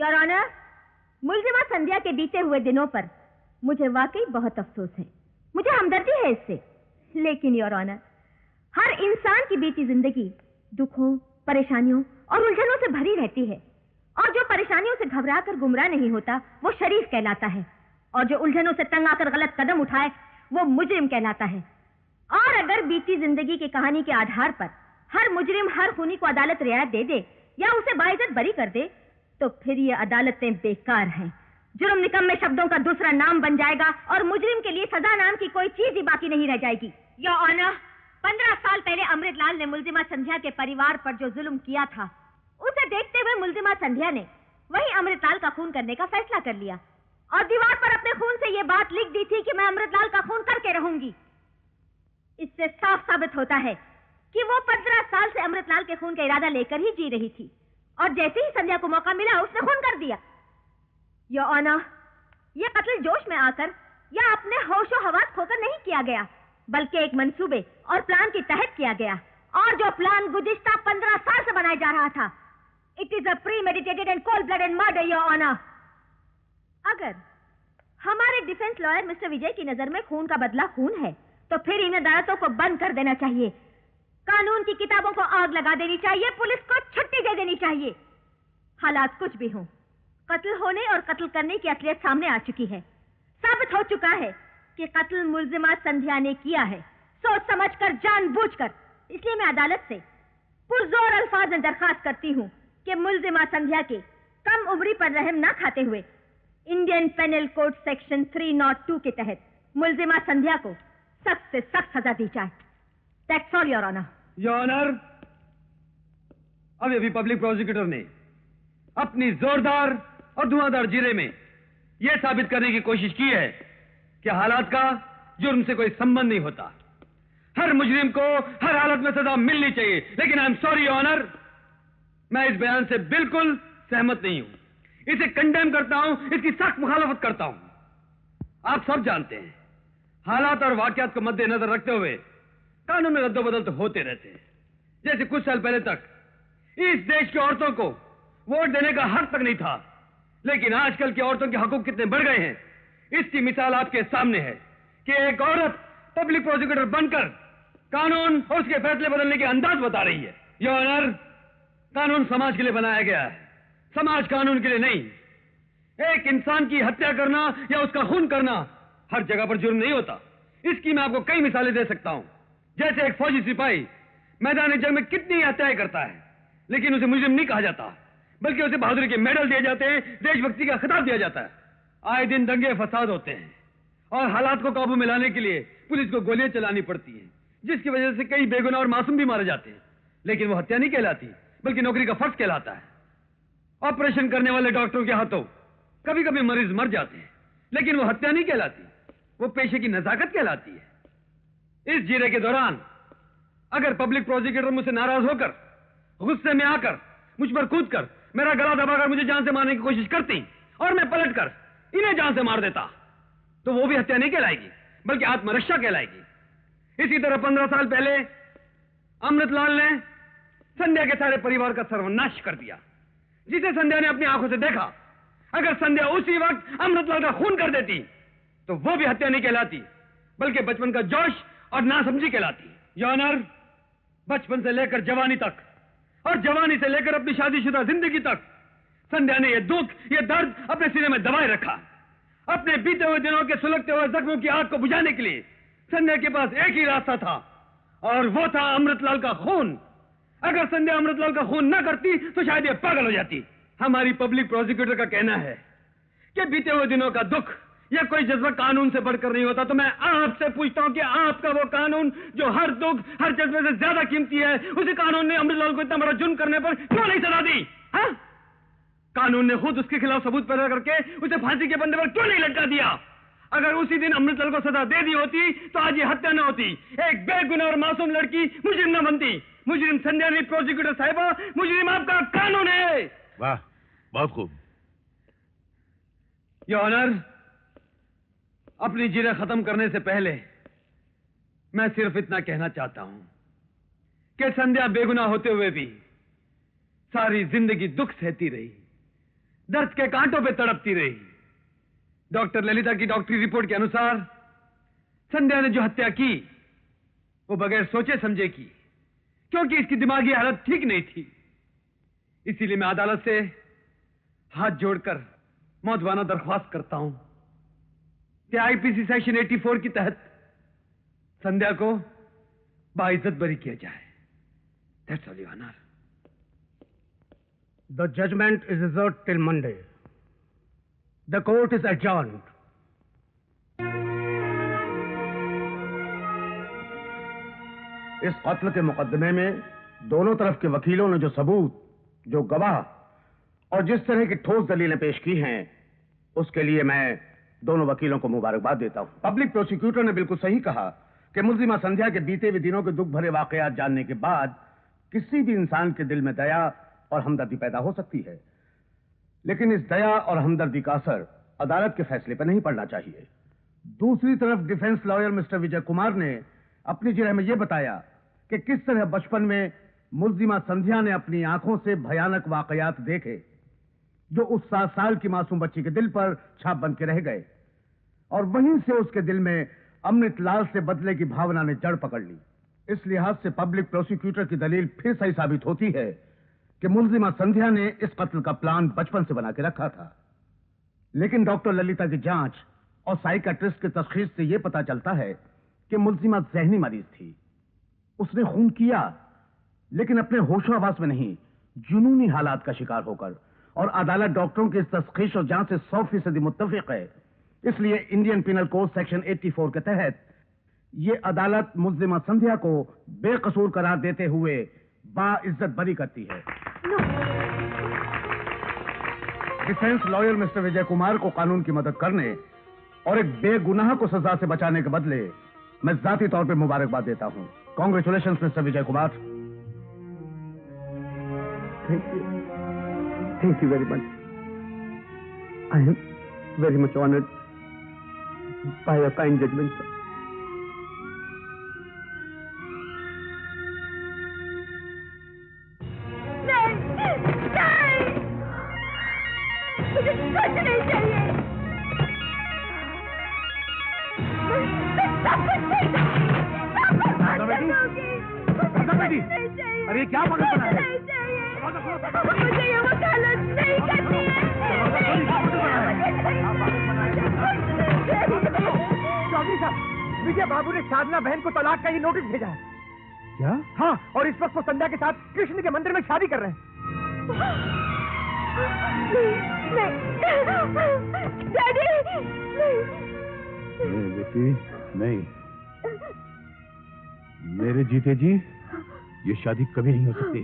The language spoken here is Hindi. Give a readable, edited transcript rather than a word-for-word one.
योर ऑनर, मुलजिमा संध्या के बीते हुए दिनों पर मुझे वाकई बहुत अफसोस है। मुझे हमदर्दी है इससे, लेकिन योर ऑनर, हर इंसान की बीती जिंदगी दुखों, परेशानियों और उलझनों से भरी रहती है, और जो परेशानियों से घबराकर गुमराह नहीं होता वो शरीफ कहलाता है, और जो उलझनों से तंग आकर गलत कदम उठाए वो मुजरिम कहलाता है। और अगर बीती जिंदगी की कहानी के आधार पर हर मुजरिम हर खूनी को अदालत रियायत दे दे या उसे बाइज्जत बरी कर दे, तो फिर ये अदालतें बेकार हैं। जुर्म निकम्मे शब्दों का दूसरा नाम बन जाएगा और मुजरिम के लिए सजा नाम की कोई चीज ही बाकी नहीं रह जाएगी। योर ऑनर, 15 साल पहले अमृतलाल ने मुलजिमा संध्या के परिवार पर जो जुल्म किया था, उसे देखते हुए मुलजिमा संध्या ने वही अमृतलाल का खून करने का फैसला कर लिया और दीवार पर अपने खून से ये बात लिख दी थी कि मैं अमृतलाल का खून करके रहूंगी। इससे साफ साबित होता है कि वो 15 साल से अमृतलाल के खून का इरादा लेकर ही जी रही थी, और जैसे ही संध्या को मौका मिला उसने खून कर दिया। योर ऑनर, यह कत्ल जोश में आकर या अपने होशो हवास खोकर नहीं किया गया, बल्कि एक मंसूबे और प्लान के तहत किया गया, और जो प्लान गुज़िश्ता 15 साल से बनाया जा रहा था। It is a premeditated and cold blooded murder your honour. अगर हमारे डिफेंस लॉयर मिस्टर विजय की नजर में खून का बदला खून है, तो फिर इन अदालतों को बंद कर देना चाहिए, कानून की किताबों को आग लगा देनी चाहिए, पुलिस को छुट्टी दे देनी चाहिए। हालात कुछ भी हों, कत्ल होने और कत्ल करने की असलियत सामने आ चुकी है। साबित हो चुका है कि कत्ल मुलजिमा संध्या ने किया है, सोच समझकर, जानबूझकर। इसलिए मैं अदालत से पुरजोर अल्फाज में दरखास्त करती हूँ कि मुलजिमा संध्या के कम उम्री पर रहम ना खाते हुए इंडियन पेनल कोड सेक्शन 302 के तहत मुलजिमा संध्या को सख्त से सख्त सजा दी जाए। That's all, Your Honor. Your Honor, अभी पब्लिक प्रोसिक्यूटर ने अपनी जोरदार और धुआंधार जिरे में यह साबित करने की कोशिश की है कि हालात का जुर्म से कोई संबंध नहीं होता। हर मुजरिम को हर हालत में सजा मिलनी चाहिए, लेकिन I am sorry your honour, मैं इस बयान से बिल्कुल सहमत नहीं हूं। इसे कंडेम करता हूं, इसकी सख्त मुखालफत करता हूं। आप सब जानते हैं, हालात और वाकयात को मद्देनजर रखते हुए कानून में रद्दोबदल तो होते रहते हैं। जैसे कुछ साल पहले तक इस देश की औरतों को वोट देने का हक तक नहीं था, लेकिन आजकल की औरतों के हकूक कितने बढ़ गए हैं, इसकी मिसाल आपके सामने है कि एक औरत पब्लिक प्रोसिक्यूटर बनकर कानून और उसके फैसले बदलने के अंदाज बता रही है। योर ऑनर, कानून समाज के लिए बनाया गया है, समाज कानून के लिए नहीं। एक इंसान की हत्या करना या उसका खून करना हर जगह पर जुर्म नहीं होता। इसकी मैं आपको कई मिसालें दे सकता हूं। जैसे एक फौजी सिपाही मैदान जंग में कितनी हत्याएं करता है, लेकिन उसे मुजरिम नहीं कहा जाता, बल्कि उसे बहादुरी के मेडल दिए जाते हैं, देशभक्ति का खिताब दिया जाता है। आए दिन दंगे फसाद होते हैं और हालात को काबू में लाने के लिए पुलिस को गोलियां चलानी पड़ती हैं, जिसकी वजह से कई बेगुनाह और मासूम भी मारे जाते हैं, लेकिन वो हत्या नहीं कहलाती, बल्कि नौकरी का फर्ज कहलाता है। ऑपरेशन करने वाले डॉक्टरों के हाथों कभी कभी मरीज मर जाते हैं, लेकिन वो हत्या नहीं कहलाती, वो पेशे की नजाकत कहलाती है। इस जिरे के दौरान अगर पब्लिक प्रोसिक्यूटर मुझसे नाराज होकर, गुस्से में आकर, मुझ पर कूदकर, मेरा गला दबाकर मुझे जान से मारने की कोशिश करती और मैं पलटकर इन्हें जान से मार देता, तो वो भी हत्या नहीं कहलाएगी, बल्कि आत्मरक्षा कहलाएगी। इसी तरह 15 साल पहले अमृतलाल ने संध्या के सारे परिवार का सर्वनाश कर दिया, जिसे संध्या ने अपनी आंखों से देखा। अगर संध्या उसी वक्त अमृतलाल का खून कर देती, तो वो भी हत्या नहीं कहलाती, बल्कि बचपन का जोश और नासमझी कहलाती। योर ऑनर, बचपन से लेकर जवानी तक और जवानी से लेकर अपनी शादीशुदा जिंदगी तक संध्या ने यह दुख, यह दर्द अपने सीने में दबाए रखा। अपने बीते हुए दिनों के सुलगते हुए जख्मों की आग को बुझाने के लिए संध्या के पास एक ही रास्ता था, और वो था अमृतलाल का खून। अगर संध्या अमृतलाल का खून न करती तो शायद ये पागल हो जाती। हमारी पब्लिक प्रोसिक्यूटर का कहना है कि बीते हुए दिनों का दुख या कोई जज्बा कानून से बढ़कर नहीं होता, तो मैं आपसे पूछता हूं कि आपका वो कानून जो हर दुख, हर जज्बे से ज्यादा कीमती है, उसी कानून ने अमृतलाल को इतना बड़ा जुर्म करने पर क्यों नहीं सजा दी? हाँ? कानून ने खुद उसके खिलाफ सबूत पैदा करके उसे फांसी के बंदे पर क्यों नहीं लटका दिया? अगर उसी दिन अमृतलाल को सजा दे दी होती तो आज ये हत्या न होती, एक बेगुनाह और मासूम लड़की मुजरिम न बनती। मुजरिम संध्या नहीं, प्रोसिक्यूटर साहिबा, मुजरिम आपका कानून है। वाह, बहुत खूब। योर ऑनर, अपनी जिरे खत्म करने से पहले मैं सिर्फ इतना कहना चाहता हूं कि संध्या बेगुनाह होते हुए भी सारी जिंदगी दुख सहती रही, दर्द के कांटों पे तड़पती रही। डॉक्टर ललिता की डॉक्टरी रिपोर्ट के अनुसार संध्या ने जो हत्या की वो बगैर सोचे समझे की, क्योंकि इसकी दिमागी हालत ठीक नहीं थी। इसीलिए मैं अदालत से हाथ जोड़कर मौतवाना दरख्वास्त करता हूं कि आईपीसी सेक्शन 84 के तहत संध्या को बाइज्जत बरी किया जाए। That's all, Your Honor. The judgment is reserved till Monday. The court is adjourned. इस कत्ल के मुकदमे में दोनों तरफ के वकीलों ने जो सबूत, जो गवाह और जिस तरह की ठोस दलीलें पेश की हैं, उसके लिए मैं दोनों वकीलों को मुबारकबाद देता हूं। पब्लिक प्रोसिक्यूटर ने बिल्कुल सही कहा कि मुल्जिमा संध्या के बीते हुए दिनों के दुख भरे वाकयात जानने के बाद किसी भी इंसान के दिल में दया और हमदर्दी पैदा हो सकती है, लेकिन इस दया और हमदर्दी का असर अदालत के फैसले पर नहीं पड़ना चाहिए। दूसरी तरफ defence lawyer mister Vijay Kumar ने अपनी जिरह में यह बताया कि किस तरह बचपन में मुल्जिमा संध्या ने अपनी आंखों से भयानक वाकयात देखे जो उस 7 साल की मासूम बच्ची के दिल पर छाप बन के रह गए, और वहीं से उसके दिल में अमृत लाल से बदले की भावना ने जड़ पकड़ ली। इस लिहाज से पब्लिक प्रोसिक्यूटर की दलील फिर सही साबित होती है कि मुल्जिमा संध्या ने इस कत्ल का प्लान बचपन से बना के रखा था। लेकिन डॉक्टर ललिता की जांच और साइकियाट्रिस्ट के तशखीस से यह पता चलता है कि मुल्जिमा जहनी मरीज थी। उसने खून किया, लेकिन अपने होशो-हवास में नहीं, जुनूनी हालात का शिकार होकर, और अदालत डॉक्टरों की इस तशखीस और जांच से 100% मुत्तफिक है। इसलिए इंडियन पिनल कोड सेक्शन 84 के तहत यह अदालत मुल्जिमा संध्या को बेकसूर करार देते हुए बाइज्जत बरी करती है। Defence lawyer mister Vijay Kumar को कानून की मदद करने और एक बेगुनाह को सजा से बचाने के बदले मैं जाती तौर पे मुबारकबाद देता हूं। Congratulations mister Vijay Kumar. Thank you very much. I am very much honored by your kind judgment, sir. मुझे कुछ नहीं चाहिए। मैं सब कुछ नहीं बेटी, अरे क्या पागल बना है? मुझे ये वकालत नहीं करनी है। चौधरी साहब, विजय बाबू ने साधना बहन को तलाक का ही नोटिस भेजा है। क्या? हाँ, और इस वक्त वो संध्या के साथ कृष्ण के मंदिर में शादी कर रहे हैं। डैडी, नहीं बेटी, नहीं। मेरे जीते जी ये शादी कभी नहीं हो सकती।